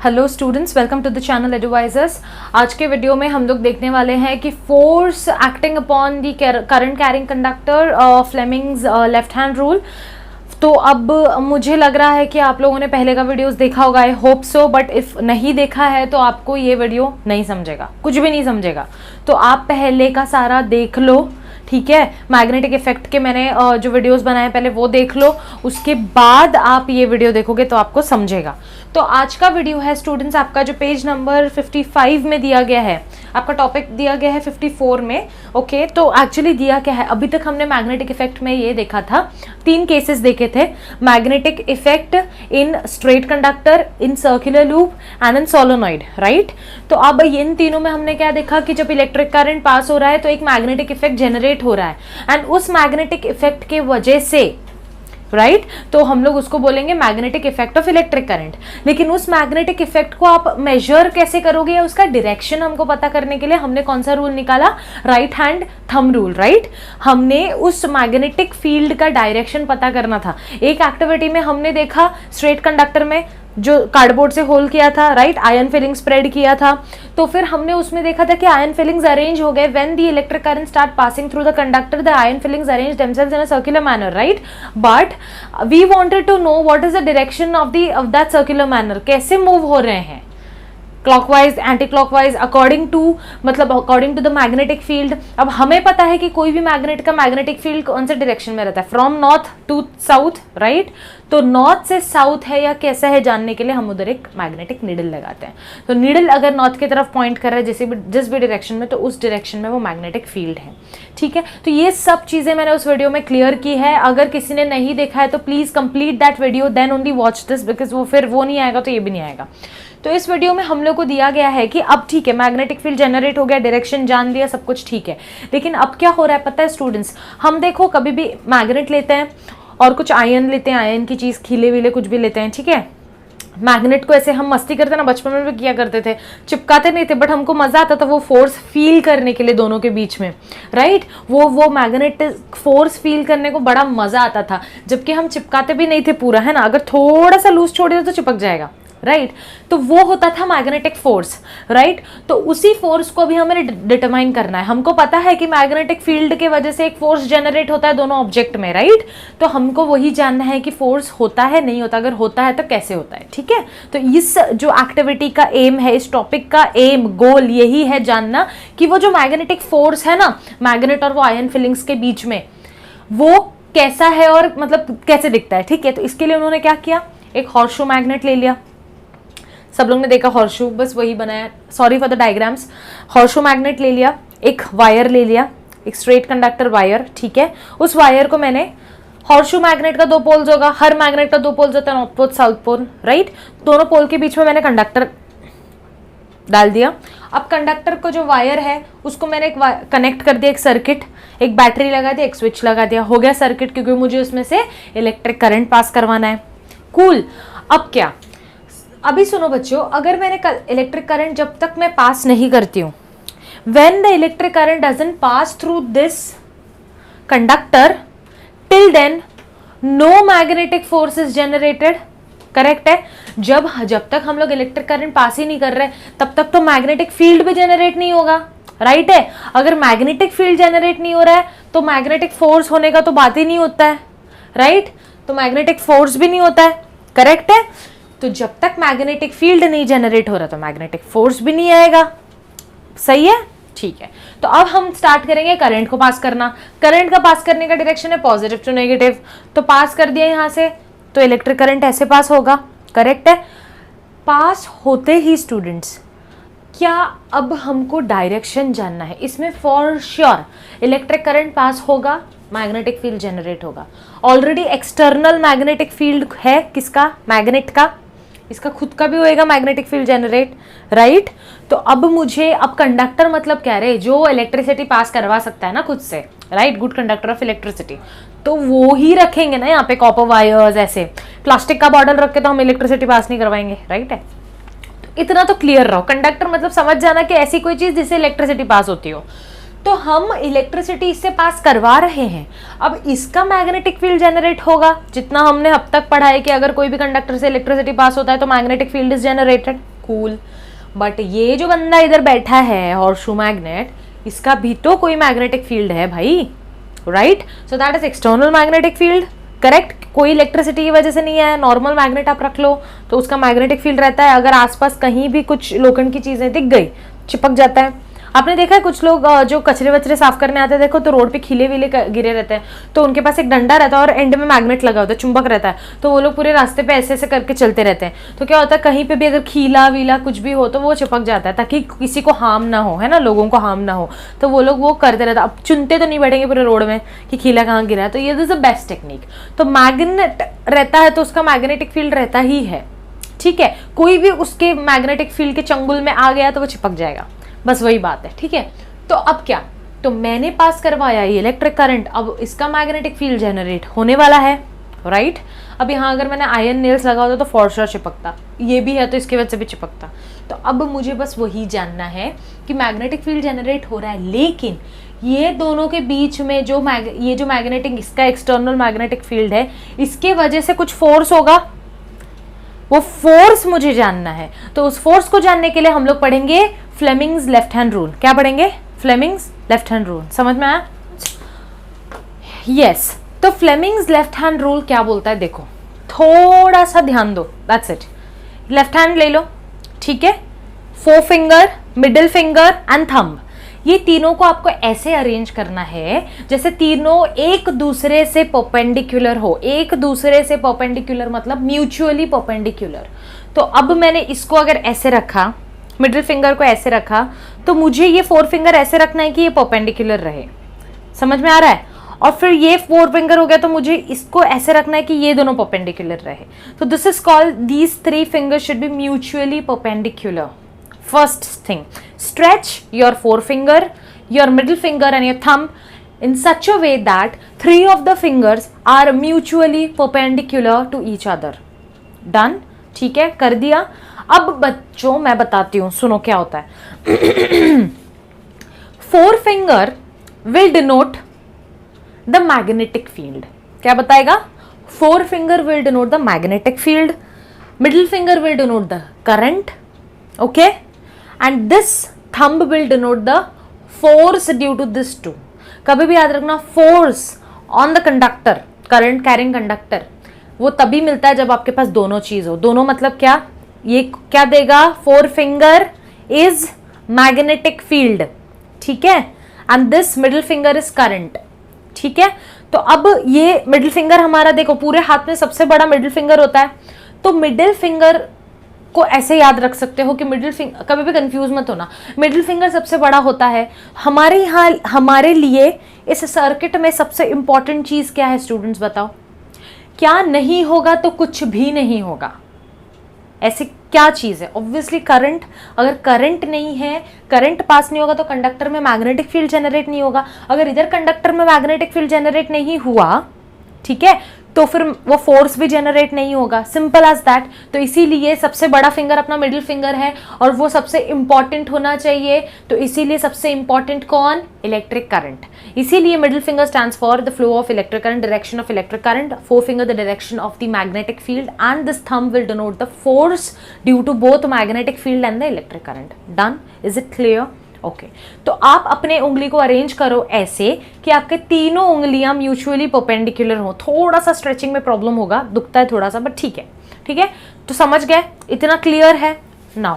Hello students, welcome to the channel Advisors. आज के video में हम लोग देखने वाले हैं कि force acting upon the current carrying conductor, Fleming's left hand rule. तो अब मुझे लग रहा है कि आप लोगों ने पहले का वीडियोस देखा होगा, I hope so, but if नहीं देखा है तो आपको ये वीडियो नहीं समझेगा, कुछ भी नहीं समझेगा। तो आप पहले का सारा देख लो, ठीक है। मैग्नेटिक इफेक्ट के मैंने जो वीडियोस बनाए पहले वो देख लो, उसके बाद आप ये वीडियो देखोगे तो आपको समझेगा। तो आज का वीडियो है स्टूडेंट्स, आपका जो पेज नंबर 55 में दिया गया है, आपका टॉपिक दिया गया है 54 में। ओके, तो एक्चुअली दिया क्या है, अभी तक हमने मैग्नेटिक इफेक्ट में ये देखा था, 3 केसेस देखे थे। Magnetic effect in straight conductor, in circular loop and in solenoid, right. तो अब इन तीनों में हमने क्या देखा कि जब इलेक्ट्रिक करंट पास हो रहा है तो एक मैग्नेटिक इफेक्ट जनरेट हो रहा है, एंड उस मैग्नेटिक इफेक्ट के वजह से, राइट, तो हम लोग उसको बोलेंगे magnetic effect of electric current. लेकिन उस मैग्नेटिक इफेक्ट को आप मेजर कैसे करोगे, या उसका डायरेक्शन हमको पता करने के लिए हमने कौन सा रूल निकाला, right hand thumb rule, right. हमने उस मैग्नेटिक फील्ड का डायरेक्शन पता करना था। एक एक्टिविटी में हमने देखा स्ट्रेट कंडक्टर में जो कार्डबोर्ड से होल किया था, राइट, आयन फिलिंग स्प्रेड किया था, तो फिर हमने उसमें देखा था कि आयन फिलिंग्स अरेंज हो गए। When the electric current start passing through the conductor, the iron filings arrange themselves in a circular manner, right. But we wanted to know what is the direction of that circular manner, कैसे move हो रहे हैं, clockwise, anticlockwise, according to the magnetic field. अब हमें पता है कि कोई भी मैग्नेट का मैग्नेटिक फील्ड कौन से डायरेक्शन में रहता है, from north to south, right. तो नॉर्थ से साउथ है या कैसा है जानने के लिए हम उधर एक मैग्नेटिक नीडल लगाते हैं। तो नीडल अगर नॉर्थ की तरफ पॉइंट कर रहा है जिस भी डायरेक्शन में, तो उस डायरेक्शन में वो मैग्नेटिक फील्ड है, ठीक है। तो ये सब चीजें मैंने उस वीडियो में क्लियर की है। अगर किसी ने नहीं देखा है तो please complete that video, then only watch this, because वो नहीं आएगा तो ये भी नहीं आएगा। तो इस वीडियो में हम लोग को दिया गया है कि अब ठीक है, मैग्नेटिक फील्ड जनरेट हो गया, डायरेक्शन जान लिया, सब कुछ ठीक है। लेकिन अब क्या हो रहा है पता है स्टूडेंट्स, हम देखो कभी भी मैग्नेट लेते हैं और कुछ आयन लेते हैं, आयन की चीज़, खीले वीले कुछ भी लेते हैं, ठीक है। मैग्नेट को ऐसे हम मस्ती करते ना, बचपन में भी किया करते थे, चिपकाते नहीं थे, बट हमको मजा आता था वो फोर्स फील करने के लिए दोनों के बीच में, राइट। वो मैग्नेटिक फोर्स फील करने को बड़ा मजा आता था, जबकि हम चिपकाते भी नहीं थे पूरा, है ना। अगर थोड़ा सा लूज छोड़ दिया तो चिपक जाएगा, राइट। तो वो होता था मैग्नेटिक फोर्स, राइट। तो उसी फोर्स को भी हमें डिटरमाइन करना है। हमको पता है कि मैग्नेटिक फील्ड के वजह से एक फोर्स जनरेट होता है दोनों ऑब्जेक्ट में, राइट। तो हमको वही जानना है कि फोर्स होता है नहीं होता, अगर होता है तो कैसे होता है, ठीक है। तो इस जो एक्टिविटी का एम है, इस टॉपिक का एम, गोल यही है जानना कि वो जो मैग्नेटिक फोर्स है ना, मैग्नेट और वो आयन फिलिंग्स के बीच में, वो कैसा है और मतलब कैसे दिखता है, ठीक है। तो इसके लिए उन्होंने क्या किया, एक हॉर्सशू मैग्नेट ले लिया। सब लोग ने देखा हॉर्सशू, बस वही बनाया, sorry for the diagrams. Horseshoe magnet ले लिया, एक वायर ले लिया, एक स्ट्रेट कंडक्टर वायर, ठीक है। उस वायर को मैंने, हॉर्सशू मैग्नेट का 2 पोल्स होगा, हर मैग्नेट का 2 पोल्स होता है, north pole south pole, right. दोनों पोल के बीच में मैंने कंडक्टर डाल दिया। अब कंडक्टर को जो वायर है उसको मैंने कनेक्ट कर दिया, एक सर्किट, एक बैटरी लगा दिया, एक स्विच लगा दिया, हो गया सर्किट, क्योंकि मुझे उसमें से इलेक्ट्रिक करंट पास करवाना है। कूल। अब क्या, अभी सुनो बच्चों, अगर मैंने इलेक्ट्रिक करंट जब तक मैं पास नहीं करती हूँ, when the electric current doesn't pass through this conductor, till then no magnetic force is generated, correct है। जब तक हम लोग इलेक्ट्रिक करंट पास ही नहीं कर रहे तब तक तो मैग्नेटिक फील्ड भी जनरेट नहीं होगा, राइट है। अगर मैग्नेटिक फील्ड जनरेट नहीं हो रहा है तो मैग्नेटिक फोर्स होने का तो बात ही नहीं होता है, राइट। तो मैग्नेटिक फोर्स भी नहीं होता है, करेक्ट है। तो जब तक मैग्नेटिक फील्ड नहीं जनरेट हो रहा तो मैग्नेटिक फोर्स भी नहीं आएगा, सही है, ठीक है। तो अब हम स्टार्ट करेंगे करंट को पास करना। करंट का पास करने का डायरेक्शन है पॉजिटिव टू नेगेटिव, तो पास कर दिया यहां से, तो इलेक्ट्रिक करंट ऐसे पास होगा, करेक्ट है। पास होते ही स्टूडेंट्स, क्या अब हमको डायरेक्शन जानना है, इसमें for sure electric current pass होगा, मैग्नेटिक फील्ड जनरेट होगा। ऑलरेडी एक्सटर्नल मैग्नेटिक फील्ड है किसका, मैग्नेट का, इसका खुद का भी होएगा मैग्नेटिक फील्ड जनरेट, राइट। तो अब मुझे, अब कंडक्टर मतलब क्या रहे, जो इलेक्ट्रिसिटी पास करवा सकता है ना खुद से, right, good conductor of electricity, तो वो ही रखेंगे ना यहाँ पे, कॉपर वायर्स, ऐसे प्लास्टिक का बॉटल रख के तो हम इलेक्ट्रिसिटी पास नहीं करवाएंगे, राइट है। तो इतना तो क्लियर रहो, कंडक्टर मतलब समझ जाना कि ऐसी कोई चीज जिससे इलेक्ट्रिसिटी पास होती हो। तो हम इलेक्ट्रिसिटी इससे पास करवा रहे हैं, अब इसका मैग्नेटिक फील्ड जनरेट होगा, जितना हमने अब तक पढ़ा है कि अगर कोई भी कंडक्टर से इलेक्ट्रिसिटी पास होता है तो magnetic field is generated, cool. But ये जो बंदा इधर बैठा है हॉर्सशू मैग्नेट, इसका भी तो कोई मैग्नेटिक फील्ड है भाई, right? So that is external magnetic field, correct? कोई इलेक्ट्रिसिटी की वजह से नहीं है, नॉर्मल मैग्नेट आप रख लो तो उसका मैग्नेटिक फील्ड रहता है। अगर आसपास कहीं भी कुछ लोखंड की चीजें दिख गई, चिपक जाता है। आपने देखा है कुछ लोग जो कचरे वचरे साफ करने आते हैं, देखो तो रोड पे खीले वीले गिरे रहते हैं, तो उनके पास एक डंडा रहता है और एंड में मैग्नेट लगा होता है, चुंबक रहता है, तो वो लोग पूरे रास्ते पे ऐसे ऐसे करके चलते रहते हैं। तो क्या होता है, कहीं पे भी अगर खीला वीला कुछ भी हो तो वो चिपक जाता है, ताकि किसी को हार्म ना हो, है ना, लोगों को हार्म ना हो, तो वो लोग वो करते रहते हैं। अब चुनते तो नहीं बैठेंगे पूरे रोड में कि खीला कहाँ गिरा है, तो ये इज द बेस्ट टेक्निक। तो मैग्नेट रहता है तो उसका मैग्नेटिक फील्ड रहता ही है, ठीक है? कोई भी उसके मैग्नेटिक फील्ड के चंगुल में आ गया तो वो चिपक जाएगा, बस वही बात है, ठीक है? तो अब क्या, तो मैंने पास करवाया ये इलेक्ट्रिक करंट, अब इसका मैग्नेटिक फील्ड जनरेट होने वाला है, राइट? अब यहाँ अगर मैंने आयरन नेल्स लगा होता तो फॉर श्योर चिपकता, ये भी है तो इसकी वजह से भी चिपकता। तो अब मुझे बस वही जानना है कि मैग्नेटिक फील्ड जनरेट हो रहा है, लेकिन ये दोनों के बीच में ये जो मैग्नेटिक, इसका एक्सटर्नल मैग्नेटिक फील्ड है, इसके वजह से कुछ फोर्स होगा, वो फोर्स मुझे जानना है। तो उस फोर्स को जानने के लिए हम लोग पढ़ेंगे फ्लेमिंग्स लेफ्ट हैंड रूल। क्या पढ़ेंगे? Fleming's left hand rule. समझ में आया? यस। तो फ्लेमिंग्स लेफ्ट हैंड रूल क्या बोलता है, देखो थोड़ा सा ध्यान दो, दैट्स इट। लेफ्ट हैंड ले लो, ठीक है? Four finger, middle finger and thumb, ये तीनों को आपको ऐसे अरेंज करना है जैसे तीनों एक दूसरे से परपेंडिकुलर हो। एक दूसरे से परपेंडिकुलर मतलब म्यूचुअली परपेंडिकुलर। तो अब मैंने इसको अगर ऐसे रखा, मिडिल फिंगर को ऐसे रखा, तो मुझे ये फोर फिंगर ऐसे रखना है कि ये परपेंडिकुलर रहे। समझ में आ रहा है? और फिर ये फोर फिंगर हो गया तो मुझे इसको ऐसे रखना है कि ये दोनों परपेंडिकुलर रहे। तो this is called, these three fingers should be mutually perpendicular. First thing, stretch your forefinger, your middle finger and your thumb in such a way that three of the fingers are mutually perpendicular to each other. Done? ठीक है, कर दिया। अब बच्चों मैं बताती हूँ, सुनो क्या होता है। Forefinger will denote the magnetic field. क्या बताएगा? Forefinger will denote the magnetic field. Middle finger will denote the current. Okay? And this thumb will denote the force due to this two. कभी भी याद रखना, force on the conductor, current carrying conductor, वो तभी मिलता है जब आपके पास दोनों चीज हो। दोनों मतलब क्या? ये क्या देगा? Four finger is magnetic field, ठीक है? And this middle finger is current, ठीक है? तो अब ये मिडिल फिंगर हमारा, देखो पूरे हाथ में सबसे बड़ा मिडिल फिंगर होता है, तो मिडिल फिंगर को ऐसे याद रख सकते हो कि मिडिल फिंगर, कभी भी कंफ्यूज मत होना, मिडिल फिंगर सबसे बड़ा होता है। हमारे यहाँ, हमारे लिए इस सर्किट में सबसे इंपॉर्टेंट चीज क्या है स्टूडेंट्स, बताओ? क्या नहीं होगा तो कुछ भी नहीं होगा, ऐसी क्या चीज है? Obviously current. अगर करंट नहीं है, करंट पास नहीं होगा तो कंडक्टर में मैग्नेटिक फील्ड जनरेट नहीं होगा। अगर इधर कंडक्टर में मैग्नेटिक फील्ड जनरेट नहीं हुआ, ठीक है, तो फिर वो फोर्स भी जनरेट नहीं होगा, सिंपल एज दैट। तो इसीलिए सबसे बड़ा फिंगर अपना मिडिल फिंगर है और वो सबसे इंपॉर्टेंट होना चाहिए। तो इसीलिए सबसे इंपॉर्टेंट कौन? Electric current. इसीलिए middle finger stands for the flow of electric current, direction of electric current, four finger the direction of the magnetic field, and this thumb will denote the force due to both magnetic field and the electric current. Done? Is it clear? Okay. तो आप अपने उंगली को arrange करो ऐसे कि आपके तीनों उंगलियां म्यूचुअली परपेंडिकुलर हो। थोड़ा सा स्ट्रेचिंग में प्रॉब्लम होगा, दुखता है थोड़ा सा, बट ठीक है, ठीक है? तो समझ गए? इतना क्लियर है नाउ?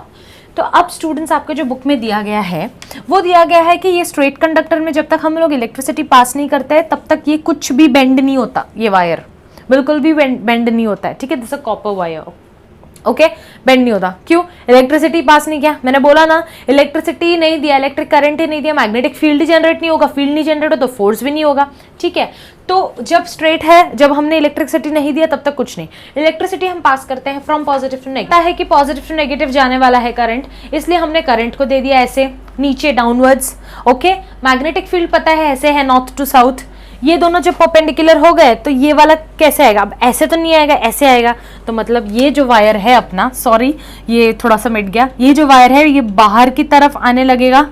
तो अब स्टूडेंट्स, आपके जो बुक में दिया गया है वो दिया गया है कि ये स्ट्रेट कंडक्टर में जब तक हम लोग इलेक्ट्रिसिटी पास नहीं करते हैं तब तक ये कुछ भी बेंड नहीं होता, ये वायर बिल्कुल भी बेंड नहीं होता है, ठीक है? This a copper wire, okay? Bend नहीं होता। क्यों? इलेक्ट्रिसिटी पास नहीं किया। मैंने बोला ना, इलेक्ट्रिसिटी नहीं दिया, इलेक्ट्रिक करंट ही नहीं दिया, मैग्नेटिक फील्ड जनरेट नहीं होगा, फील्ड नहीं जनरेट हो तो फोर्स भी नहीं होगा, ठीक है? तो जब स्ट्रेट है, जब हमने इलेक्ट्रिसिटी नहीं दिया तब तक कुछ नहीं। इलेक्ट्रिसिटी हम पास करते हैं फ्रॉम पॉजिटिव टू नेगेटिव, है कि पॉजिटिव टू नेगेटिव जाने वाला है करंट, इसलिए हमने करंट को दे दिया ऐसे नीचे डाउनवर्ड्स, ओके? मैग्नेटिक फील्ड पता है ऐसे है, नॉर्थ टू साउथ। ये दोनों जब परपेंडिकुलर हो गए तो ये वाला कैसे आएगा? अब ऐसे तो नहीं आएगा, ऐसे आएगा। तो मतलब ये जो वायर है अपना, सॉरी ये थोड़ा सा मिट गया, ये जो वायर है ये बाहर की तरफ आने लगेगा।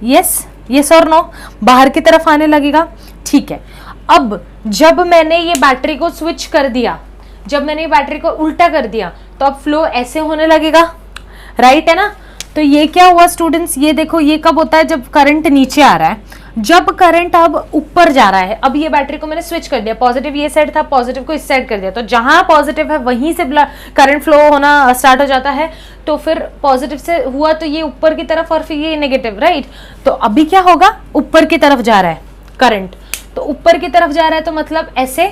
यस, यस और नो? बाहर की तरफ आने लगेगा, ठीक है? अब जब मैंने ये बैटरी को स्विच कर दिया, जब मैंने बैटरी को उल्टा कर दिया तो अब फ्लो ऐसे होने लगेगा, राइट है ना। तो ये क्या हुआ स्टूडेंट्स, ये देखो ये कब होता है, जब करंट नीचे आ रहा है। जब करंट अब ऊपर जा रहा है, अब ये बैटरी को मैंने स्विच कर दिया, पॉजिटिव ये साइड था, पॉजिटिव को इस साइड कर दिया, तो जहां पॉजिटिव है वहीं से करंट फ्लो होना स्टार्ट हो जाता है। तो फिर पॉजिटिव से हुआ तो ये ऊपर की तरफ और फिर ये नेगेटिव, राइट। तो अभी क्या होगा, ऊपर की तरफ जा रहा है करंट, तो ऊपर की तरफ जा रहा है तो मतलब ऐसे,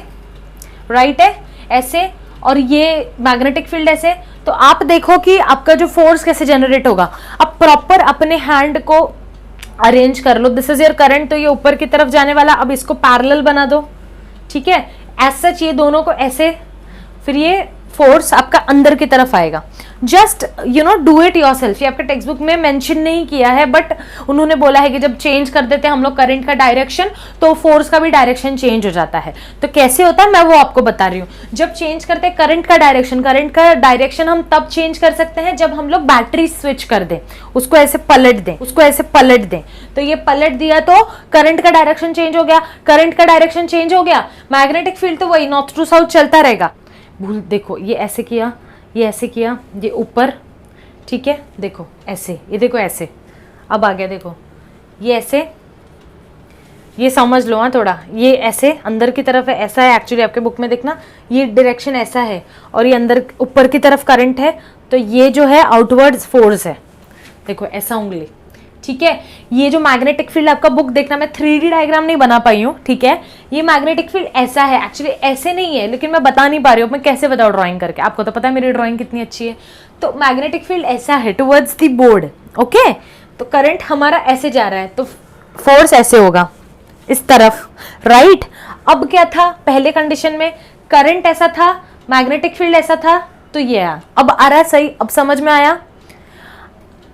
राइट है, ऐसे, और ये मैग्नेटिक फील्ड ऐसे। तो आप देखो कि आपका जो फोर्स कैसे जनरेट होगा। अब प्रॉपर अपने हैंड को अरेंज कर लो, दिस इज योर करंट, तो ये ऊपर की तरफ जाने वाला, अब इसको पैरेलल बना दो, ठीक है, एज सच ये दोनों को ऐसे, फिर ये फोर्स आपका अंदर की तरफ आएगा। Just you know do it yourself, ये आपके टेक्स्ट बुक में मेंशन नहीं किया है, बट उन्होंने बोला है कि जब चेंज कर देते हैं हम लोग करंट का डायरेक्शन, तो फोर्स का भी डायरेक्शन चेंज हो जाता है। तो कैसे होता है मैं वो आपको बता रही हूँ। जब चेंज करते हैं करंट का डायरेक्शन हम तब चेंज कर सकते हैं जब हम लोग बैटरी स्विच कर दें, उसको ऐसे पलट दें, तो ये पलट दिया तो करंट का डायरेक्शन चेंज हो गया। करंट का डायरेक्शन चेंज हो गया, मैग्नेटिक फील्ड तो वही नॉर्थ टू साउथ चलता रहेगा। भूल देखो, ये ऐसे किया, ये ऐसे किया, ये ऊपर, ठीक है, देखो ऐसे, ये देखो ऐसे, अब आ गया, देखो ये ऐसे, ये समझ लो हाँ थोड़ा, ये ऐसे अंदर की तरफ है, ऐसा है एक्चुअली आपके बुक में देखना, ये डायरेक्शन ऐसा है और ये अंदर ऊपर की तरफ करंट है, तो ये जो है आउटवर्ड्स फोर्स है, देखो ऐसा उंगली, ठीक है। ये जो मैग्नेटिक फील्ड आपका बुक देखना, मैं 3D डायग्राम नहीं बना पाई हूँ, ठीक है। ये मैग्नेटिक फील्ड ऐसा है, एक्चुअली ऐसे नहीं है, लेकिन मैं बता नहीं पा रही हूँ, मैं कैसे बताऊँ ड्राइंग करके, आपको तो पता है मेरी ड्राइंग कितनी अच्छी है। तो मैग्नेटिक फील्ड ऐसा है टुवर्ड्स द बोर्ड, ओके। तो करंट हमारा ऐसे जा रहा है, तो फोर्स ऐसे होगा इस तरफ, राइट। अब क्या था, पहले कंडीशन में करंट ऐसा था, मैग्नेटिक फील्ड ऐसा था, तो ये आया, अब आ रहा है सही, अब समझ में आया।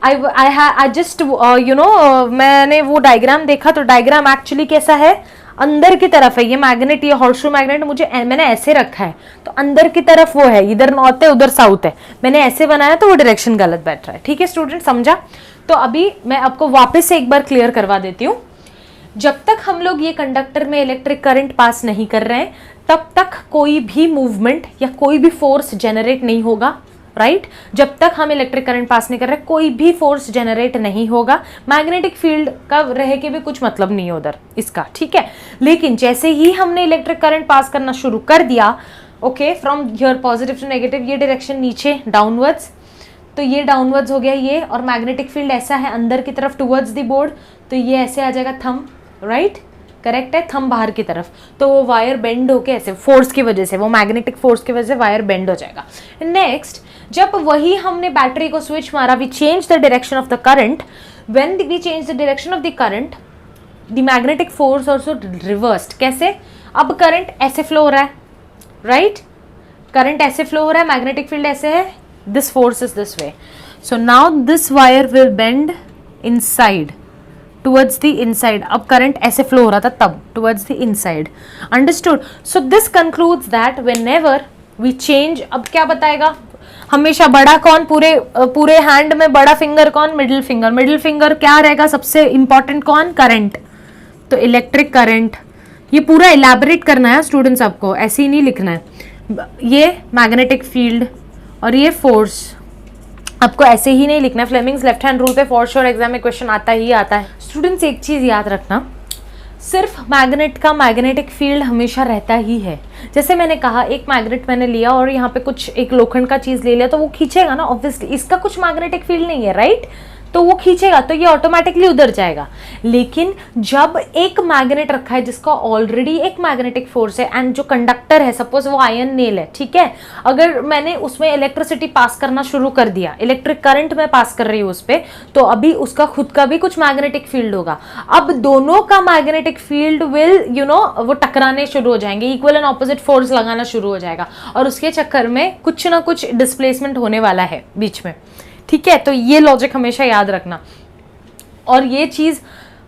I just you know मैंने वो डायग्राम देखा, तो डायग्राम एक्चुअली कैसा है, अंदर की तरफ है। ये मैग्नेट, ये हॉर्सशू मैग्नेट मैंने ऐसे रखा है, तो अंदर की तरफ वो है, इधर नॉर्थ है उधर साउथ है, मैंने ऐसे बनाया तो वो डायरेक्शन गलत बैठ रहा है, ठीक है स्टूडेंट, समझा। तो अभी मैं आपको वापस से एक बार क्लियर करवा देती हूँ। जब तक हम लोग ये कंडक्टर में इलेक्ट्रिक करंट पास नहीं कर रहे हैं, तब तक कोई भी मूवमेंट या कोई भी फोर्स जनरेट नहीं होगा, राइट। जब तक हम इलेक्ट्रिक करंट पास नहीं कर रहे, कोई भी फोर्स जनरेट नहीं होगा, मैग्नेटिक फील्ड का रह के भी कुछ मतलब नहीं है उधर इसका, ठीक है। लेकिन जैसे ही हमने इलेक्ट्रिक करंट पास करना शुरू कर दिया, okay, from here positive to negative, ये डायरेक्शन नीचे डाउनवर्ड्स, तो ये डाउनवर्ड्स हो गया ये, और मैग्नेटिक फील्ड ऐसा है अंदर की तरफ टुवर्ड्स द बोर्ड, तो ये ऐसे आ जाएगा थंब, राइट, करेक्ट है, थंब बाहर की तरफ, तो वो वायर बेंड होके ऐसे, फोर्स की वजह से, वो मैग्नेटिक फोर्स की वजह से वायर बेंड हो जाएगा। नेक्स्ट, जब वही हमने बैटरी को स्विच मारा, we change the direction of the current, when we change the direction of the current, the magnetic force also reversed. कैसे, अब करंट ऐसे फ्लो हो रहा है, राइट, करंट ऐसे फ्लो हो रहा है, मैग्नेटिक फील्ड ऐसे है, this force is this way, so now this wire will bend inside towards the inside। अब करंट ऐसे फ्लो हो रहा था तब towards the inside, understood। so this concludes that whenever we change, अब क्या बताएगा, हमेशा बड़ा कौन, पूरे हैंड में बड़ा फिंगर कौन, मिडिल फिंगर क्या रहेगा सबसे इंपॉर्टेंट कौन, करंट। तो इलेक्ट्रिक करंट, ये पूरा इलेबोरेट करना है स्टूडेंट्स, आपको ऐसे ही नहीं लिखना है। ये मैग्नेटिक फील्ड और ये फोर्स, आपको ऐसे ही नहीं लिखना है। फ्लेमिंग्स लेफ्ट हैंड रूल पे फॉर श्योर एग्जाम में क्वेश्चन आता ही आता है। स्टूडेंट्स एक चीज याद रखना, सिर्फ मैग्नेट का मैग्नेटिक फील्ड हमेशा रहता ही है। जैसे मैंने कहा, एक मैग्नेट मैंने लिया और यहाँ पे कुछ एक लोखंड का चीज ले लिया, तो वो खींचेगा ना, ऑब्वियसली इसका कुछ मैग्नेटिक फील्ड नहीं है, राइट, तो वो खींचेगा, तो ये ऑटोमेटिकली उधर जाएगा। लेकिन जब एक मैग्नेट रखा है जिसका ऑलरेडी एक मैग्नेटिक फोर्स है, एंड जो कंडक्टर है, सपोज वो आयन नेल है, ठीक है, अगर मैंने उसमें इलेक्ट्रिसिटी पास करना शुरू कर दिया, इलेक्ट्रिक करंट में पास कर रही हूँ उस पर, तो अभी उसका खुद का भी कुछ मैग्नेटिक फील्ड होगा। अब दोनों का मैग्नेटिक फील्ड विल वो टकराने शुरू हो जाएंगे, इक्वल एंड ऑपोजिट फोर्स लगाना शुरू हो जाएगा, और उसके चक्कर में कुछ ना कुछ डिस्प्लेसमेंट होने वाला है बीच में, ठीक है। तो ये लॉजिक हमेशा याद रखना, और ये चीज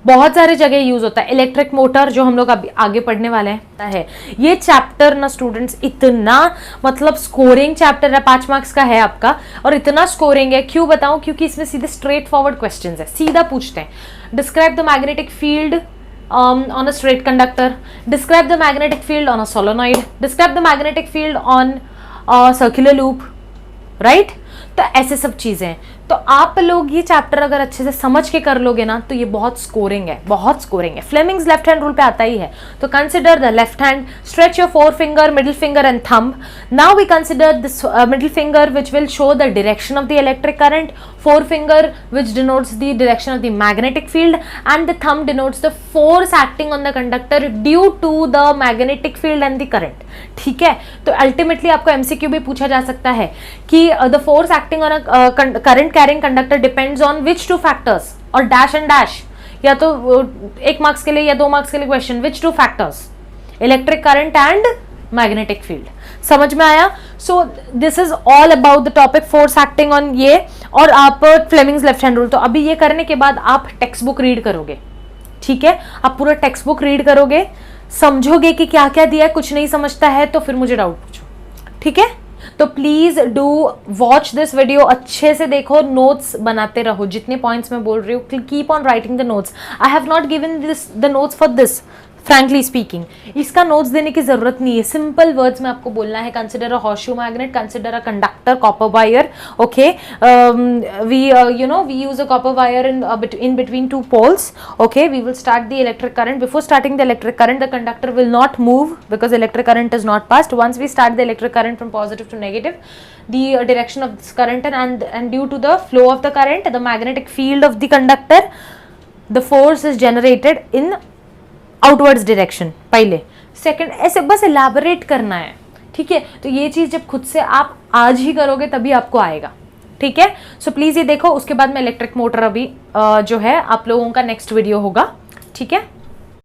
बहुत सारे जगह यूज होता है। इलेक्ट्रिक मोटर जो हम लोग अभी आगे पढ़ने वाले हैं, ये चैप्टर ना स्टूडेंट्स इतना मतलब स्कोरिंग चैप्टर है, 5 मार्क्स का है आपका, और इतना स्कोरिंग है, क्यों बताऊं, क्योंकि इसमें सीधे स्ट्रेट फॉरवर्ड क्वेश्चंस है, सीधा पूछते हैं। Describe the magnetic field on a straight conductor, describe the magnetic field on a solenoid, describe the magnetic field on a circular loop, right? तो ऐसे सब चीजें हैं। तो आप लोग ये चैप्टर अगर अच्छे से समझ के कर लोगे ना तो ये बहुत स्कोरिंग है, बहुत स्कोरिंग है। फ्लेमिंग्स लेफ्ट हैंड रूल पे आता ही है। तो consider the left hand, stretch your forefinger, middle finger and thumb. Now we consider this middle finger which will show the direction of the electric current, forefinger which denotes the direction of the magnetic field, and the thumb denotes the force acting on the conductor due to the magnetic field and the current। ठीक है, तो ultimately आपको MCQ भी पूछा जा सकता है कि the force acting on a current carrying conductor depends on which two factors, और डैश एंड डैश, या तो 1 मार्क्स के लिए या 2 मार्क्स के लिए question, which two factors, electric current and magnetic field. समझ में आया? So this is all about the topic force acting on ये, और आप फ्लेमिंग्स लेफ्ट हैंड रूल। तो अभी ये करने के बाद आप टेक्स्ट बुक रीड करोगे, ठीक है? आप पूरा टेक्स्ट बुक रीड करोगे, समझोगे कि क्या क्या दिया है। कुछ नहीं समझता है तो फिर मुझे डाउट पूछो, ठीक है? तो please do watch this video, अच्छे से देखो, नोट्स बनाते रहो। जितने पॉइंट्स मैं बोल रही हूँ, keep on writing the notes. I have not given this the notes for this, frankly speaking इसका नोट्स देने की जरूरत नहीं है। सिंपल वर्ड्स में आपको बोलना है, consider a horseshoe magnet, consider a conductor, copper wire, okay, we use a copper wire in between two poles, okay, we will start the electric current. Before starting the electric current, the conductor will not move because electric current is not passed. Once we start the electric current from positive to negative, the direction of this current and due to the flow of the current, the magnetic field of the conductor, the force is generated in outwards direction. पहले second ऐसे बस elaborate करना है, ठीक है? तो ये चीज जब खुद से आप आज ही करोगे तभी आपको आएगा, ठीक है? सो प्लीज ये देखो, उसके बाद में इलेक्ट्रिक मोटर अभी जो है आप लोगों का नेक्स्ट वीडियो होगा, ठीक है?